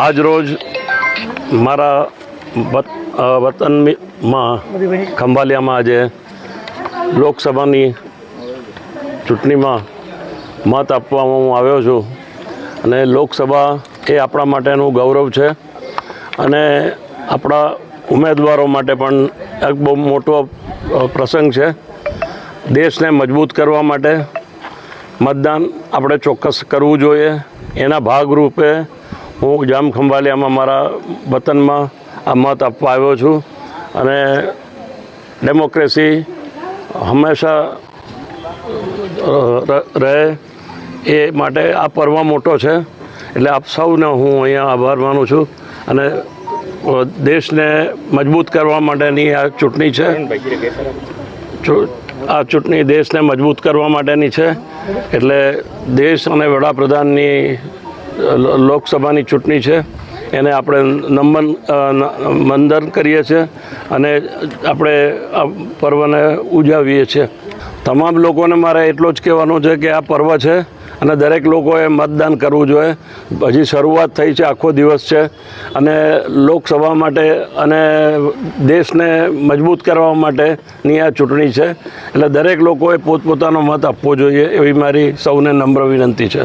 આજ રોજ મારા વતનમાં ખંભાલિયામાં આજે લોકસભાની ચૂંટણીમાં મત આપવામાં હું આવ્યો છું અને લોકસભા એ આપણા માટેનું ગૌરવ છે અને આપણા ઉમેદવારો માટે પણ એક બહુ મોટો પ્રસંગ છે. દેશને મજબૂત કરવા માટે મતદાન આપણે ચોક્કસ કરવું જોઈએ. એના ભાગરૂપે હું જામ ખંભાલિયામાં મારા વતનમાં આ મત આપવા આવ્યો છું અને ડેમોક્રેસી હંમેશા રહે એ માટે આ પર્વ મોટો છે. એટલે આપ સૌને હું અહીંયા આભાર માનું છું અને દેશને મજબૂત કરવા માટેની આ ચૂંટણી છે. આ ચૂંટણી દેશને મજબૂત કરવા માટેની છે. એટલે દેશ અને વડાપ્રધાનની લોકસભાની ચૂંટણી છે એને આપણે મંદન કરીએ છીએ અને આપણે આ પર્વને ઉજવીએ છીએ. તમામ લોકોને મારે એટલું જ કહેવાનું છે કે આ પર્વ છે અને દરેક લોકોએ મતદાન કરવું જોઈએ. હજી શરૂઆત થઈ છે, આખો દિવસ છે અને લોકસભા માટે અને દેશને મજબૂત કરવા માટેની આ ચૂંટણી છે. એટલે દરેક લોકોએ પોતપોતાનો મત આપવો જોઈએ એવી મારી સૌને નમ્ર વિનંતી છે.